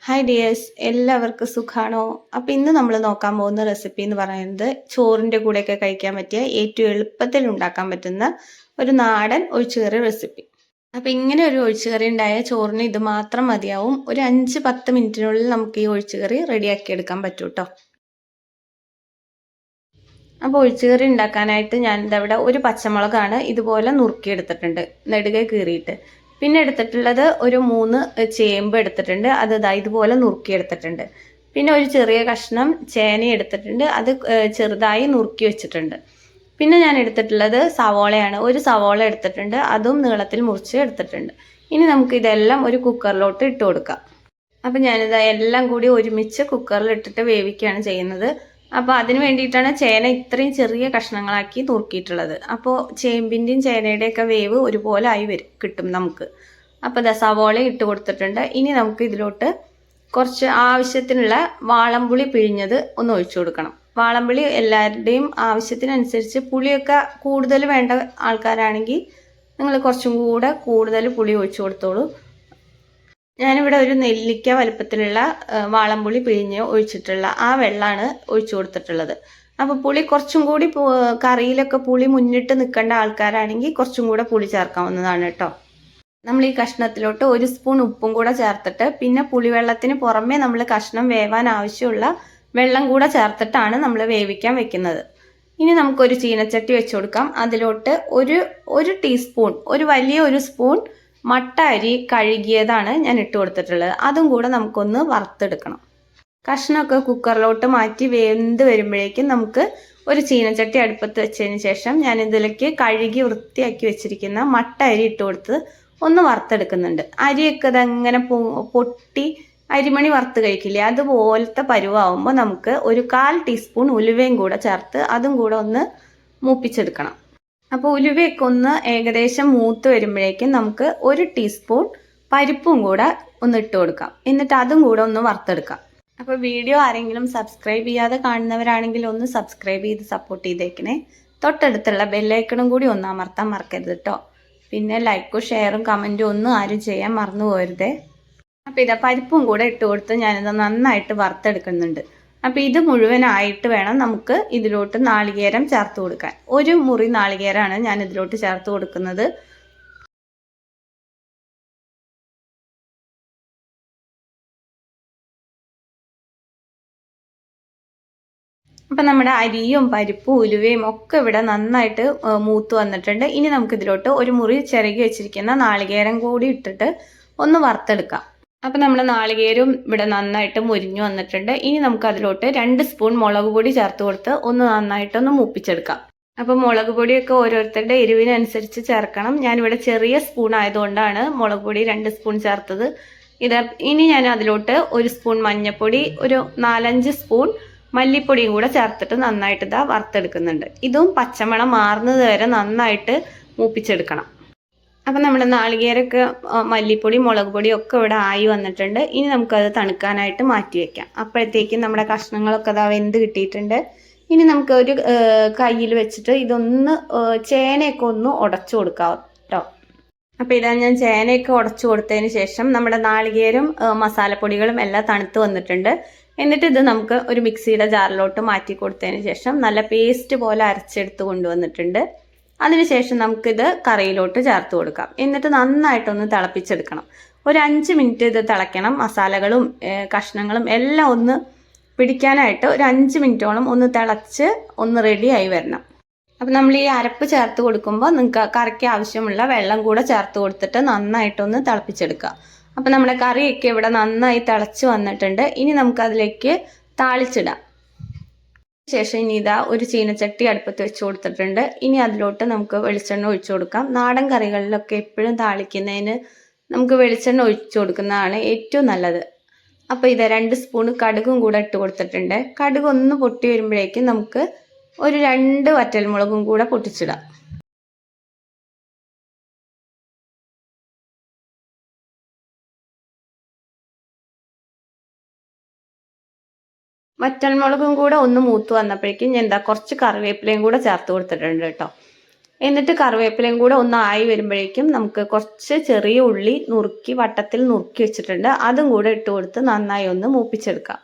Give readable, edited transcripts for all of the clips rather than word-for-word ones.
Hi dears, എല്ലാവർക്കും സുഖാണോ? അപ്പോൾ ഇന്ന് നമ്മൾ നോക്കാൻ പോകുന്ന റെസിപ്പി എന്ന് പറയുന്നത് ചോറിൻ്റെ കൂടെയൊക്കെ കഴിക്കാൻ പറ്റിയ ഏറ്റവും എളുപ്പത്തിൽ ഉണ്ടാക്കാൻ പറ്റുന്ന ഒരു നാടൻ ഒഴിച്ചുകറി റെസിപ്പി. അപ്പോൾ ഇങ്ങനെ ഒരു ഒഴിച്ചുകറി ഉണ്ടായ ചോറിന് ഇത് മാത്രം മതിയാവും. ഒരു 5-10 മിനിറ്റിനുള്ളിൽ നമുക്ക് ഈ ഒഴിച്ചുകറി റെഡിയാക്കി എടുക്കാൻ പറ്റും കേട്ടോ. അപ്പോൾ ഒഴിച്ചുകറി ഉണ്ടാക്കാനായിട്ട് ഞാൻ ഇവിടെ ഒരു പച്ചമുളകാണ് ഇതുപോലെ നുറുക്കിയെടുത്തിട്ടുണ്ട്, നെടുകെ കീറിയിട്ട്. പിന്നെ എടുത്തിട്ടുള്ളത് ഒരു 3 ചേമ്പ് എടുത്തിട്ടുണ്ട്, അത് ഇതുപോലെ നുറുക്കിയെടുത്തിട്ടുണ്ട്. പിന്നെ ഒരു ചെറിയ കഷ്ണം ചേന എടുത്തിട്ടുണ്ട്, അത് ചെറുതായി നുറുക്കി വെച്ചിട്ടുണ്ട്. പിന്നെ ഞാൻ എടുത്തിട്ടുള്ളത് സവോളയാണ്, ഒരു സവോള എടുത്തിട്ടുണ്ട്, അതും നീളത്തിൽ മുറിച്ച് എടുത്തിട്ടുണ്ട്. ഇനി നമുക്ക് ഇതെല്ലാം ഒരു കുക്കറിലോട്ട് ഇട്ട് കൊടുക്കാം. അപ്പം ഞാനിത് എല്ലാം കൂടി ഒരുമിച്ച് കുക്കറിൽ ഇട്ടിട്ട് വേവിക്കുകയാണ് ചെയ്യുന്നത്. അപ്പോൾ അതിന് വേണ്ടിയിട്ടാണ് ചേന ഇത്രയും ചെറിയ കഷ്ണങ്ങളാക്കി നുറുക്കിയിട്ടുള്ളത്. അപ്പോൾ ചേമ്പിൻ്റെയും ചേനയുടെയൊക്കെ വേവ് ഒരുപോലെ ആയി കിട്ടും നമുക്ക്. അപ്പോൾ സവോള ഇട്ട് കൊടുത്തിട്ടുണ്ട്. ഇനി നമുക്ക് ഇതിലോട്ട് കുറച്ച് ആവശ്യത്തിനുള്ള വാളംപുളി പിഴിഞ്ഞത് ഒന്ന് ഒഴിച്ചു കൊടുക്കണം. വാളംപുളി എല്ലാവരുടെയും ആവശ്യത്തിനനുസരിച്ച്, പുളിയൊക്കെ കൂടുതൽ വേണ്ട ആൾക്കാരാണെങ്കിൽ നിങ്ങൾ കുറച്ചും കൂടെ കൂടുതൽ പുളി ഒഴിച്ചു കൊടുത്തോളൂ. ഞാനിവിടെ ഒരു നെല്ലിക്ക വലുപ്പത്തിലുള്ള വാളംപുളി പിഴിഞ്ഞ് ഒഴിച്ചിട്ടുള്ള ആ വെള്ളമാണ് ഒഴിച്ചു കൊടുത്തിട്ടുള്ളത്. അപ്പോൾ പുളി കുറച്ചും കൂടി കറിയിലൊക്കെ പുളി മുന്നിട്ട് നിൽക്കേണ്ട ആൾക്കാരാണെങ്കിൽ കുറച്ചും കൂടെ പുളി ചേർക്കാവുന്നതാണ് കേട്ടോ. നമ്മൾ ഈ കഷ്ണത്തിലോട്ട് 1 സ്പൂൺ ഉപ്പും കൂടെ ചേർത്തിട്ട്, പിന്നെ പുളിവെള്ളത്തിന് പുറമേ നമ്മൾ കഷ്ണം വേവാൻ ആവശ്യമുള്ള വെള്ളം കൂടെ ചേർത്തിട്ടാണ് നമ്മൾ വേവിക്കാൻ വെക്കുന്നത്. ഇനി നമുക്കൊരു ചീനച്ചട്ടി വെച്ച് കൊടുക്കാം. അതിലോട്ട് ഒരു ടീസ്പൂൺ, ഒരു സ്പൂൺ മട്ട അരി കഴുകിയതാണ് ഞാൻ ഇട്ട് കൊടുത്തിട്ടുള്ളത്. അതും കൂടെ നമുക്കൊന്ന് വറുത്തെടുക്കണം. കഷ്ണമൊക്കെ കുക്കറിലോട്ട് മാറ്റി വെന്ത് വരുമ്പോഴേക്കും നമുക്ക് ഒരു ചീനച്ചട്ടി അടുപ്പത്ത് വെച്ചതിന് ശേഷം ഞാൻ ഇതിലേക്ക് കഴുകി വൃത്തിയാക്കി വെച്ചിരിക്കുന്ന മട്ട അരി ഇട്ട് കൊടുത്ത് ഒന്ന് വറുത്തെടുക്കുന്നുണ്ട്. അരിയൊക്കെ അതങ്ങനെ പൊട്ടി അരിമണി വറുത്ത് കഴിക്കില്ലേ, അതുപോലത്തെ പരുവാകുമ്പോൾ നമുക്ക് ഒരു 1/4 ടീസ്പൂൺ ഉലുവയും കൂടെ ചേർത്ത് അതും കൂടെ ഒന്ന് മൂപ്പിച്ചെടുക്കണം. അപ്പോൾ ഉലുവയൊക്കെ ഒന്ന് ഏകദേശം മൂത്ത് വരുമ്പോഴേക്കും നമുക്ക് 1 ടീസ്പൂൺ പരിപ്പും കൂടെ ഒന്ന് ഇട്ട് കൊടുക്കാം. എന്നിട്ട് അതും കൂടെ ഒന്ന് വറുത്തെടുക്കാം. അപ്പോൾ വീഡിയോ ആരെങ്കിലും സബ്സ്ക്രൈബ് ചെയ്യാതെ കാണുന്നവരാണെങ്കിൽ ഒന്ന് സബ്സ്ക്രൈബ് ചെയ്ത് സപ്പോർട്ട് ചെയ്തേക്കണേ. തൊട്ടടുത്തുള്ള ബെല്ലൈക്കണും കൂടി ഒന്ന് അമർത്താൻ മറക്കരുത് കേട്ടോ. പിന്നെ ലൈക്കും ഷെയറും കമൻറ്റും ഒന്നും ആരും ചെയ്യാൻ മറന്നു പോകരുതേ. അപ്പോൾ പരിപ്പും കൂടെ ഇട്ട് കൊടുത്ത് ഞാനിത് നന്നായിട്ട് വറുത്തെടുക്കുന്നുണ്ട്. അപ്പോൾ ഇത് മുഴുവനായിട്ട് വേണം നമുക്ക് ഇതിലോട്ട് നാളികേരം ചേർത്ത് കൊടുക്കാൻ. 1 മുറി നാളികേരമാണ് ഞാൻ ഇതിലോട്ട് ചേർത്ത് കൊടുക്കുന്നത്. അപ്പം നമ്മുടെ അരിയും പരിപ്പും ഉലുവയും ഒക്കെ ഇവിടെ നന്നായിട്ട് മൂത്ത് വന്നിട്ടുണ്ട്. ഇനി നമുക്ക് ഇതിലോട്ട് 1 മുറി ചിരകി വെച്ചിരിക്കുന്ന നാളികേരം കൂടി ഇട്ടിട്ട് ഒന്ന് വറുത്തെടുക്കാം. അപ്പം നമ്മൾ നാളികേരം ഇവിടെ നന്നായിട്ട് മുരിഞ്ഞു വന്നിട്ടുണ്ട്. ഇനി നമുക്ക് അതിലോട്ട് 2 സ്പൂൺ മുളക് പൊടി ചേർത്ത് കൊടുത്ത് ഒന്ന് നന്നായിട്ടൊന്ന് മൂപ്പിച്ചെടുക്കാം. അപ്പം മുളക് പൊടിയൊക്കെ ഓരോരുത്തരുടെ എരിവിനനുസരിച്ച് ചേർക്കണം. ഞാനിവിടെ ചെറിയ സ്പൂൺ ആയതുകൊണ്ടാണ് മുളക് പൊടി 2 സ്പൂൺ ചേർത്തത്. ഇനി ഞാൻ അതിലോട്ട് 1 സ്പൂൺ മഞ്ഞൾപ്പൊടി, ഒരു 4-5 സ്പൂൺ മല്ലിപ്പൊടിയും കൂടെ ചേർത്തിട്ട് നന്നായിട്ട് വറുത്തെടുക്കുന്നുണ്ട്. ഇതും പച്ചമണം മാറുന്നത് വരെ നന്നായിട്ട് മൂപ്പിച്ചെടുക്കണം. അപ്പം നമ്മുടെ നാളികേരമൊക്കെ മല്ലിപ്പൊടി മുളക് പൊടിയും ഒക്കെ ഇവിടെ ആയി വന്നിട്ടുണ്ട്. ഇനി നമുക്കത് തണുക്കാനായിട്ട് മാറ്റി വയ്ക്കാം. അപ്പോഴത്തേക്കും നമ്മുടെ കഷ്ണങ്ങളൊക്കെ വെന്ത് കിട്ടിയിട്ടുണ്ട്. ഇനി നമുക്ക് ഒരു കയ്യിൽ വെച്ചിട്ട് ഇതൊന്ന് ചേനയൊക്കെ ഒന്ന് ഉടച്ചു കൊടുക്കാം കേട്ടോ. അപ്പോൾ ഞാൻ ചേനയൊക്കെ ഉടച്ചു കൊടുത്തതിന് ശേഷം നമ്മുടെ നാളികേരം മസാലപ്പൊടികളും എല്ലാം തണുത്ത് വന്നിട്ടുണ്ട്. എന്നിട്ട് ഇത് നമുക്ക് ഒരു മിക്സിയുടെ ജാറിലോട്ട് മാറ്റി കൊടുത്തതിന് ശേഷം നല്ല പേസ്റ്റ് പോലെ അരച്ചെടുത്ത് കൊണ്ടുവന്നിട്ടുണ്ട്. അതിനുശേഷം നമുക്കിത് കറിയിലോട്ട് ചേർത്ത് കൊടുക്കാം. എന്നിട്ട് നന്നായിട്ടൊന്ന് തിളപ്പിച്ചെടുക്കണം. ഒരു 5 മിനിറ്റ് ഇത് തിളയ്ക്കണം. മസാലകളും കഷ്ണങ്ങളും എല്ലാം ഒന്ന് പിടിക്കാനായിട്ട് ഒരു 5 മിനിറ്റോളം ഒന്ന് തിളച്ച് ഒന്ന് റെഡിയായി വരണം. അപ്പം നമ്മൾ ഈ അരപ്പ് ചേർത്ത് കൊടുക്കുമ്പോൾ നിങ്ങൾക്ക് കറിക്ക് ആവശ്യമുള്ള വെള്ളം കൂടെ ചേർത്ത് കൊടുത്തിട്ട് നന്നായിട്ടൊന്ന് തിളപ്പിച്ചെടുക്കുക. അപ്പം നമ്മുടെ കറിയൊക്കെ ഇവിടെ നന്നായി തിളച്ച് വന്നിട്ടുണ്ട്. ഇനി നമുക്കതിലേക്ക് താളിച്ചിടാം. ശേഷം ഇനി ഒരു ചീനച്ചട്ടി അടുപ്പത്ത് വെച്ച് കൊടുത്തിട്ടുണ്ട്. ഇനി അതിലോട്ട് നമുക്ക് വെളിച്ചെണ്ണ ഒഴിച്ചു കൊടുക്കാം. നാടൻ കറികളിലൊക്കെ എപ്പോഴും താളിക്കുന്നതിന് നമുക്ക് വെളിച്ചെണ്ണ ഒഴിച്ചു കൊടുക്കുന്നതാണ് ഏറ്റവും നല്ലത്. അപ്പോൾ 2 സ്പൂൺ കടുകും കൂടെ ഇട്ട് കൊടുത്തിട്ടുണ്ട്. കടുക് ഒന്ന് പൊട്ടി വരുമ്പോഴേക്കും നമുക്ക് ഒരു 2 വറ്റൽമുളകും കൂടെ പൊട്ടിച്ചിടാം. വറ്റൽമുളകും കൂടെ ഒന്ന് മൂത്ത് വന്നപ്പോഴേക്കും ഞാൻ കുറച്ച് കറിവേപ്പിലയും കൂടെ ചേർത്ത് കൊടുത്തിട്ടുണ്ട് കേട്ടോ. എന്നിട്ട് കറിവേപ്പിലയും കൂടെ ഒന്ന് ആയി വരുമ്പോഴേക്കും നമുക്ക് കുറച്ച് ചെറിയ ഉള്ളി നുറുക്കി വട്ടത്തിൽ നുറുക്കി വെച്ചിട്ടുണ്ട്, അതും കൂടെ ഇട്ട് കൊടുത്ത് നന്നായി ഒന്ന് മൂപ്പിച്ചെടുക്കാം.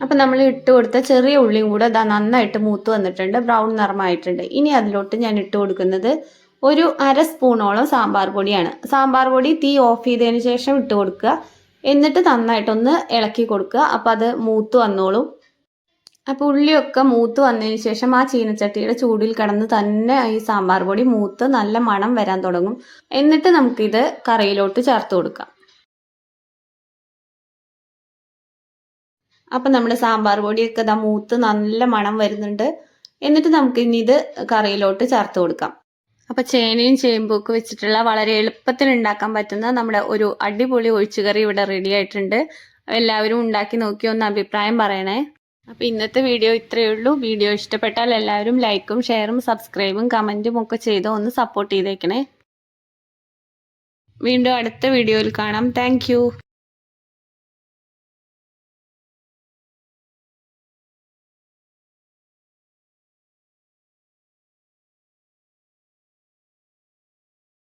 അപ്പം നമ്മൾ ഇട്ട് കൊടുത്ത ചെറിയ ഉള്ളിയും കൂടെ നന്നായിട്ട് മൂത്ത് വന്നിട്ടുണ്ട്, ബ്രൗൺ നിറമായിട്ടുണ്ട്. ഇനി അതിലോട്ട് ഞാൻ ഇട്ട് കൊടുക്കുന്നത് ഒരു 1/2 സ്പൂണോളം സാമ്പാർ പൊടിയാണ്. സാമ്പാർ പൊടി തീ ഓഫ് ചെയ്തതിന് ശേഷം ഇട്ട് കൊടുക്കുക. എന്നിട്ട് നന്നായിട്ടൊന്ന് ഇളക്കി കൊടുക്കുക. അപ്പോൾ അത് മൂത്ത് വന്നോളും. അപ്പോൾ ഉള്ളിയൊക്കെ മൂത്ത് വന്നതിന് ശേഷം ആ ചീനച്ചട്ടിയുടെ ചൂടിൽ കിടന്ന് തന്നെ ഈ സാമ്പാർ പൊടി മൂത്ത് നല്ല മണം വരാൻ തുടങ്ങും. എന്നിട്ട് നമുക്കിത് കറിയിലോട്ട് ചേർത്ത് കൊടുക്കാം. അപ്പം നമ്മുടെ സാമ്പാർ പൊടിയൊക്കെ ഇതാ മൂത്ത് നല്ല മണം വരുന്നുണ്ട്. എന്നിട്ട് നമുക്ക് ഇനി ഇത് കറിയിലോട്ട് ചേർത്ത് കൊടുക്കാം. അപ്പം ചേനയും ചേമ്പും ഒക്കെ വെച്ചിട്ടുള്ള വളരെ എളുപ്പത്തിൽ ഉണ്ടാക്കാൻ പറ്റുന്ന നമ്മുടെ ഒരു അടിപൊളി ഒഴിച്ചുകറി ഇവിടെ റെഡി ആയിട്ടുണ്ട്. എല്ലാവരും ഉണ്ടാക്കി നോക്കി ഒന്ന് അഭിപ്രായം പറയണേ. അപ്പം ഇന്നത്തെ വീഡിയോ ഇത്രയേ ഉള്ളൂ. വീഡിയോ ഇഷ്ടപ്പെട്ടാൽ എല്ലാവരും ലൈക്കും ഷെയറും സബ്സ്ക്രൈബും കമൻറ്റും ഒക്കെ ചെയ്ത് ഒന്ന് സപ്പോർട്ട് ചെയ്തേക്കണേ. വീണ്ടും അടുത്ത വീഡിയോയിൽ കാണാം. താങ്ക്